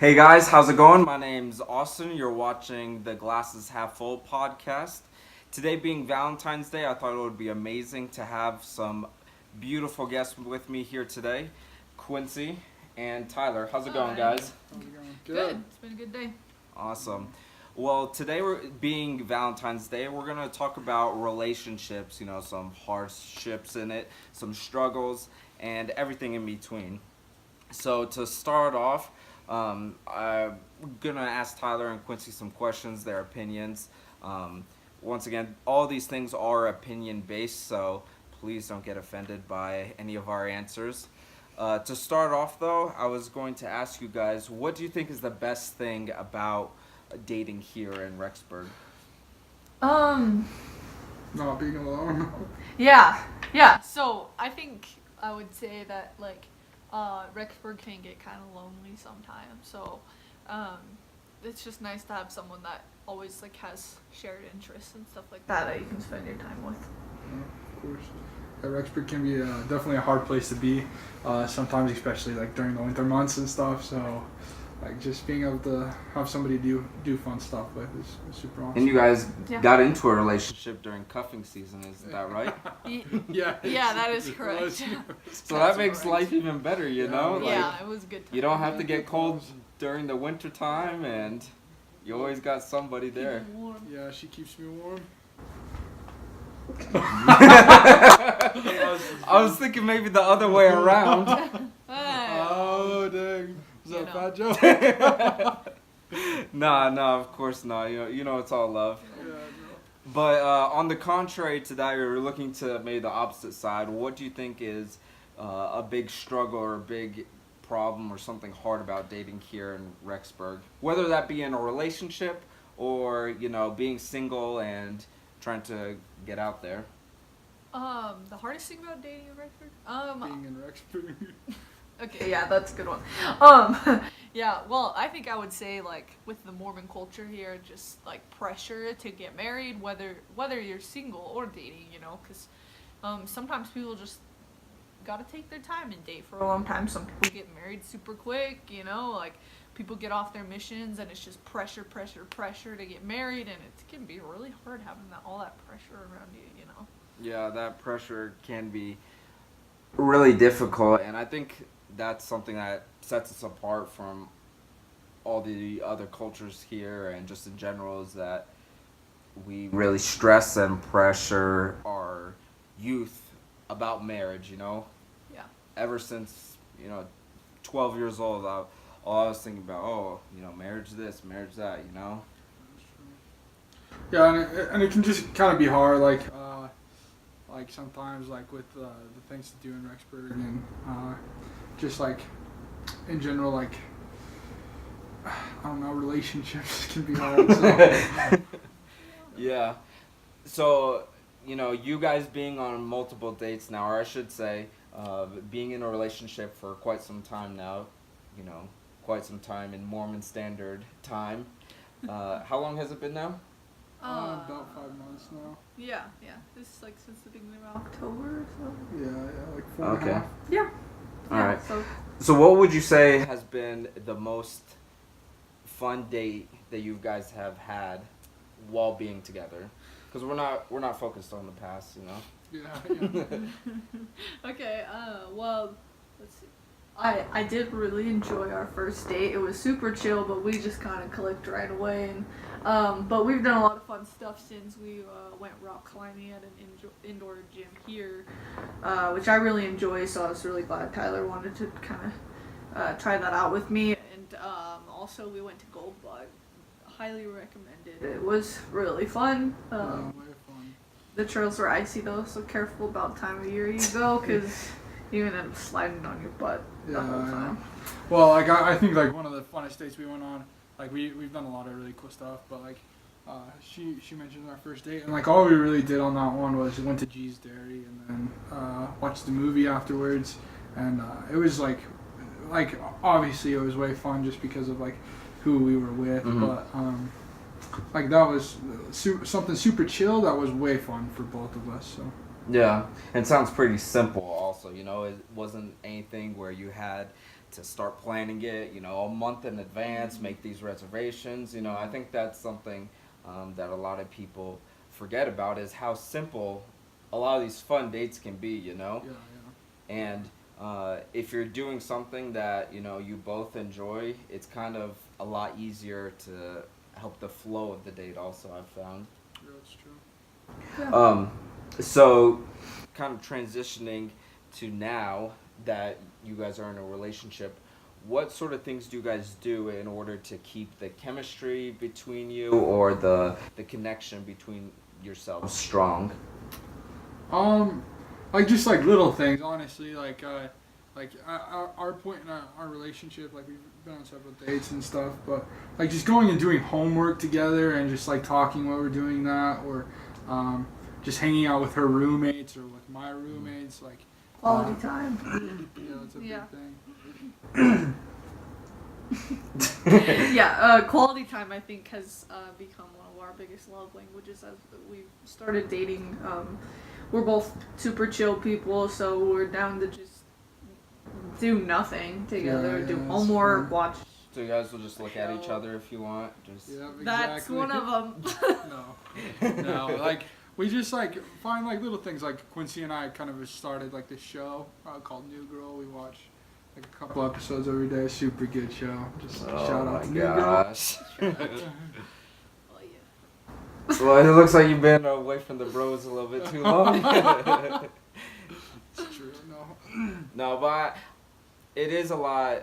Hey guys, how's it going? My name's Austin. You're watching the Glasses Half Full podcast. Today being Valentine's Day, I thought it would be amazing to have some beautiful guests with me here today. Quincy and Tyler. How's it going, Hi. guys? How's it going? Good. It's been a good day. Awesome. Well, today we're being Valentine's Day, we're going to talk about relationships, some hardships in it, some struggles, and everything in between. So to start off, I'm gonna ask Tyler and Quincy some questions, their opinions. Once again, all these things are opinion based, so please don't get offended by any of our answers. To start off, though, I was going to ask you guys, what do you think is the best thing about dating here in Rexburg? Not being alone. Yeah. So I think I would say that Rexburg can get kind of lonely sometimes. So, it's just nice to have someone that always has shared interests and stuff like that you can spend your time with. Yeah, of course. Yeah, Rexburg can be definitely a hard place to be. Sometimes, especially during the winter months and stuff. So, just being able to have somebody do fun stuff with is super awesome. And you guys Yeah. got into a relationship during cuffing season, isn't that right? Yeah. That is correct. So that makes life even better, you know? Yeah, it was a good time. You don't have to get cold during the winter time, and you always got somebody there. Keep it warm. Yeah, she keeps me warm. I was thinking maybe the other way around. Oh, dang. Is that a bad joke? Nah, of course not. You know it's all love. Yeah, no. But on the contrary to that, you're looking to maybe the opposite side. What do you think is a big struggle or a big problem or something hard about dating here in Rexburg? Whether that be in a relationship or, being single and trying to get out there. The hardest thing about dating in Rexburg? Being in Rexburg. Okay, yeah, that's a good one. Yeah, well, I think I would say with the Mormon culture here, just pressure to get married, whether you're single or dating, because sometimes people just gotta take their time and date for a long time. Some people get married super quick, people get off their missions and it's just pressure to get married, and it can be really hard having all that pressure around you. Yeah, that pressure can be really difficult, and I think that's something that sets us apart from all the other cultures here and just in general, is that we really stress and pressure our youth about marriage, Yeah. Ever since, 12 years old, all I was thinking about, marriage this, marriage that, Yeah, and it can just kind of be hard, sometimes, with the things to do in Rexburg, and just in general, I don't know, relationships can be hard. So. Yeah. So, you guys being on multiple dates now, or I should say, being in a relationship for quite some time now, quite some time in Mormon Standard Time. How long has it been now? About 5 months now. Yeah. This is since the beginning of October or so. Yeah, 4.5. Yeah. All right. So So what would you say has been the most fun date that you guys have had while being together? Because we're not focused on the past, Yeah. okay. Well, let's see. I did really enjoy our first date. It was super chill, but we just kind of clicked right away. And but we've done a lot of fun stuff since we went rock climbing at an indoor gym here, which I really enjoy. So I was really glad Tyler wanted to kind of try that out with me. And also we went to Gold Bug. Highly recommended. It was really fun. Way fun. The trails are icy though, so careful about the time of year you go, because you can end up sliding on your butt the whole time. Well, I think one of the funnest dates we went on, we've done a lot of really cool stuff, but she mentioned our first date, and all we really did on that one was went to G's Dairy and then watched the movie afterwards, and it was obviously it was way fun just because of who we were with, but that was something super chill that was way fun for both of us. So. Yeah, and it sounds pretty simple also, it wasn't anything where you had to start planning it, you know, a month in advance, make these reservations. You know, I think that's something that a lot of people forget about is how simple a lot of these fun dates can be, you know? Yeah, And if you're doing something that, you know, you both enjoy, it's kind of a lot easier to help the flow of the date also, I've found. yeah, that's true. So kind of transitioning to now that you guys are in a relationship, what sort of things do you guys do in order to keep the chemistry between you or the connection between yourselves strong? Like just like little things, honestly. Our point in our relationship, like we've been on several dates and stuff, but like just going and doing homework together and just like talking while we're doing that, or just hanging out with her roommates or with my roommates, like Quality time. you know, it's a Yeah. big thing. Yeah, quality time I think has become one of our biggest love languages as we've started dating. We're both super chill people, so we're down to just do nothing together, Yeah, do that's homework, fun. watch. So you guys will just look at each other if you want. Just Yeah, exactly. That's one of them. No, like we just like find like little things. Like Quincy and I kind of started like this show called New Girl. We watch like a couple episodes every day. Super good show. Just shout out to New Girl. gosh. Oh yeah. Well, it looks like you've been away from the bros a little bit too long. It's true. No. No, but it is a lot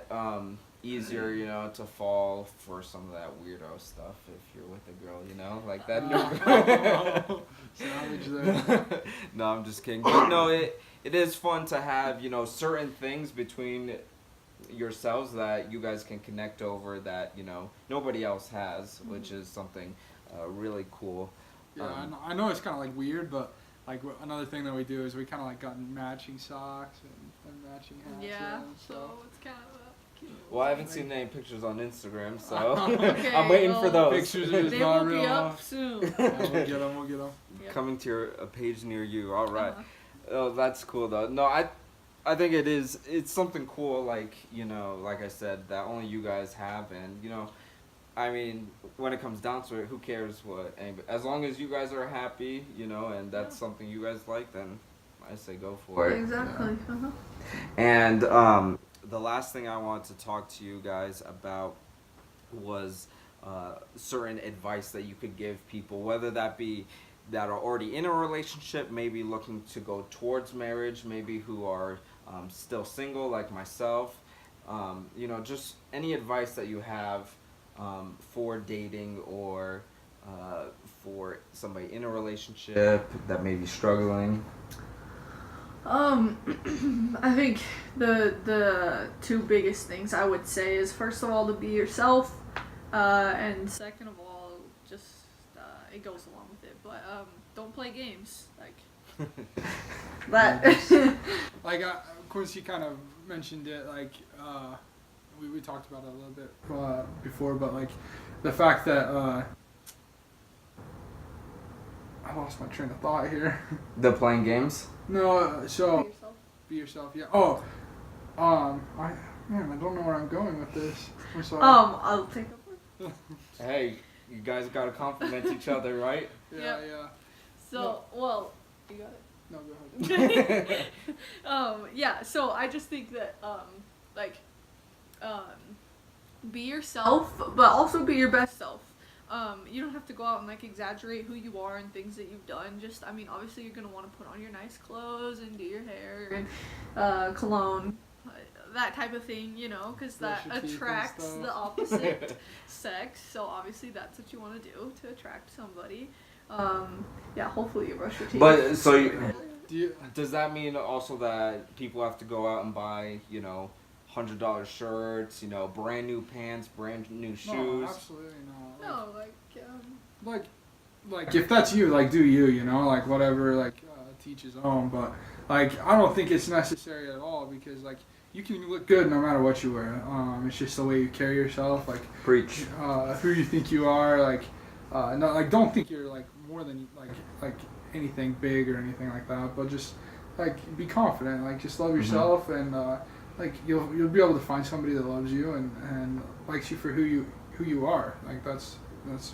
easier, you know, to fall for some of that weirdo stuff if you're with a girl, you know, like that new girl. Savage there. No, I'm just kidding. But no, it is fun to have, you know, certain things between yourselves that you guys can connect over that, you know, nobody else has, which is something really cool. Yeah, I know it's kind of like weird, but like another thing that we do is we kind of like got matching socks and matching hats. Yeah, and so stuff. it's kind of cute. Well, I haven't seen any pictures on Instagram, so Okay, I'm waiting for well, those. Pictures is They not will be real. up soon. Yeah, we'll get them. Yep. Coming to a page near you. All right. Uh-huh. Oh, that's cool though. No, I think it is. It's something cool, like, you know, like I said, that only you guys have, and you know, I mean, when it comes down to it, who cares what anybody? As long as you guys are happy, you know, and that's something you guys like, then I say go for it. Exactly. Uh-huh. And the last thing I wanted to talk to you guys about was certain advice that you could give people, whether that be that are already in a relationship, maybe looking to go towards marriage, maybe who are still single like myself. You know, just any advice that you have for dating or for somebody in a relationship that may be struggling. I think the two biggest things I would say is first of all to be yourself, and second of all just it goes along with it, but don't play games like that. Like Quincy kind of mentioned it. Like we talked about it a little bit before, but like the fact that I lost my train of thought here. The playing games? No, so Be yourself. be yourself. Yeah. Oh, I don't know where I'm going with this. I'm sorry. I'll take over. Hey, you guys gotta compliment each other, right? Yeah. So, well, you got it. No, go ahead. Yeah, so I just think that, be yourself, but also be your best self. You don't have to go out and, like, exaggerate who you are and things that you've done. Just, I mean, obviously you're going to want to put on your nice clothes and do your hair and, cologne, that type of thing, you know, because that Brush your teeth and attracts stuff. the opposite sex. So, obviously that's what you want to do to attract somebody. Yeah, hopefully you brush your teeth. But so does that mean also that people have to go out and buy, you know, $100 shirts, you know, brand new pants, brand new shoes? No, absolutely not. No, Like if that's you, like do you, you know, like whatever, like teach his own. But like I don't think it's necessary at all because like you can look good no matter what you wear. It's just the way you carry yourself, like Preach. who you think you are, like not like don't think you're like more than like anything big or anything like that. But just like be confident, like just love yourself and like you'll be able to find somebody that loves you and likes you for who you are. Like that's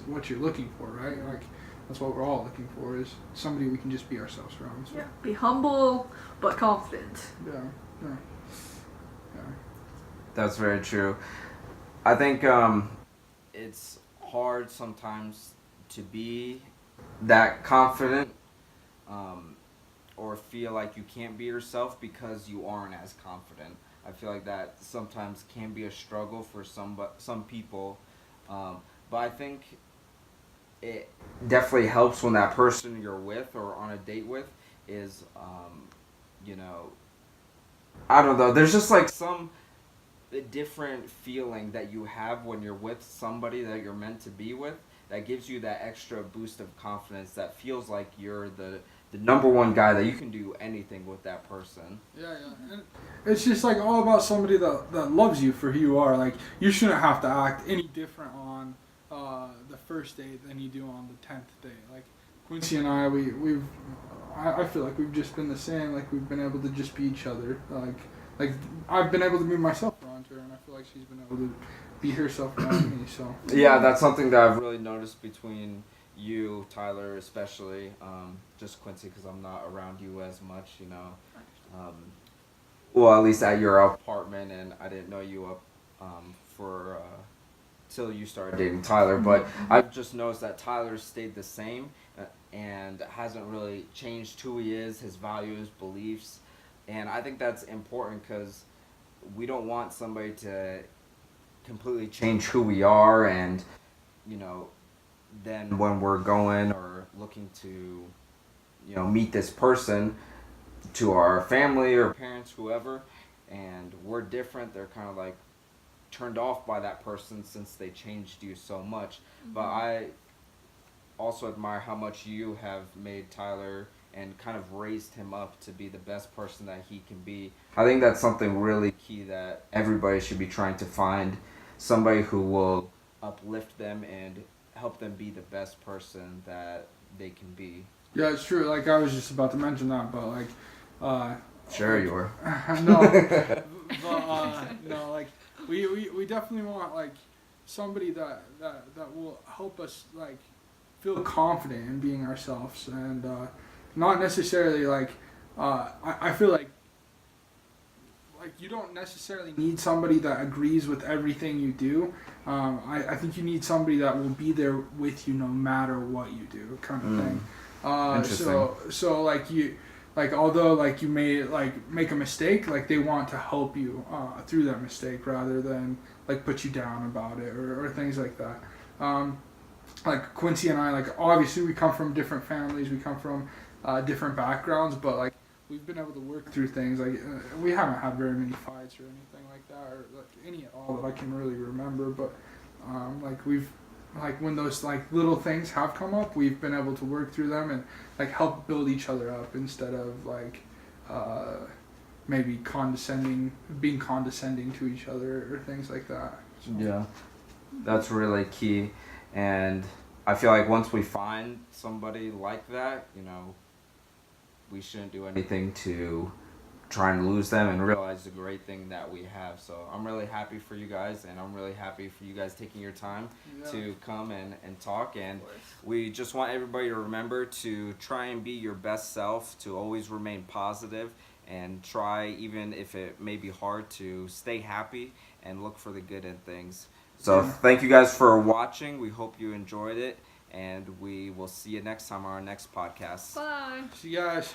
what you're looking for, right? Like that's what we're all looking for is somebody we can just be ourselves around. So. Yeah. Be humble but confident. Yeah. Yeah. Yeah. That's very true. I think it's hard sometimes to be that confident, or feel like you can't be yourself because you aren't as confident. I feel like that sometimes can be a struggle for some people, but I think it definitely helps when that person you're with or on a date with is, you know, I don't know. There's just like some different feeling that you have when you're with somebody that you're meant to be with that gives you that extra boost of confidence that feels like you're the number one guy, that you can do anything with that person. Yeah, yeah. And it's just like all about somebody that loves you for who you are. Like you shouldn't have to act any different on the first date than you do on the 10th date. Like Quincy and I, I feel like we've just been the same. Like we've been able to just be each other. Like I've been able to be myself around her, and I feel like she's been able to be herself around me. So Yeah, that's something that I've really noticed between you, Tyler, especially. Just Quincy, because I'm not around you as much, you know. Well, at least at your apartment, and I didn't know you up for till you started dating Tyler. But I've just noticed that Tyler stayed the same and hasn't really changed who he is, his values, beliefs, and I think that's important because we don't want somebody to completely change who we are, and you know, then when we're going or looking to, you know, meet this person, to our family or parents, whoever, and we're different, they're kind of like turned off by that person since they changed you so much. But I also admire how much you have made Tyler and kind of raised him up to be the best person that he can be. I think that's something really key that everybody should be trying to find, somebody who will uplift them and help them be the best person that they can be. yeah, it's true. Like I was just about to mention that, but like, Sure you were. no, but no, like we definitely want like somebody that will help us like feel confident in being ourselves and not necessarily like I feel like you don't necessarily need somebody that agrees with everything you do. I think you need somebody that will be there with you no matter what you do, kind of thing. Interesting. So like you, like although like you may like make a mistake, like they want to help you through that mistake rather than like put you down about it or things like that. Like Quincy and I, like obviously we come from different families, we come from different backgrounds, but like we've been able to work through things. Like we haven't had very many fights or anything like that, or like any at all that I can really remember. But like we've like when those like little things have come up, we've been able to work through them and like help build each other up instead of like maybe being condescending to each other or things like that. So. Yeah, that's really key. And I feel like once we find somebody like that, you know, we shouldn't do anything to try and lose them and realize the great thing that we have. So I'm really happy for you guys, and I'm really happy for you guys taking your time to come and talk. And we just want everybody to remember to try and be your best self, to always remain positive, and try, even if it may be hard, to stay happy and look for the good in things. So thank you guys for watching. We hope you enjoyed it, and we will see you next time on our next podcast. Bye. See you guys.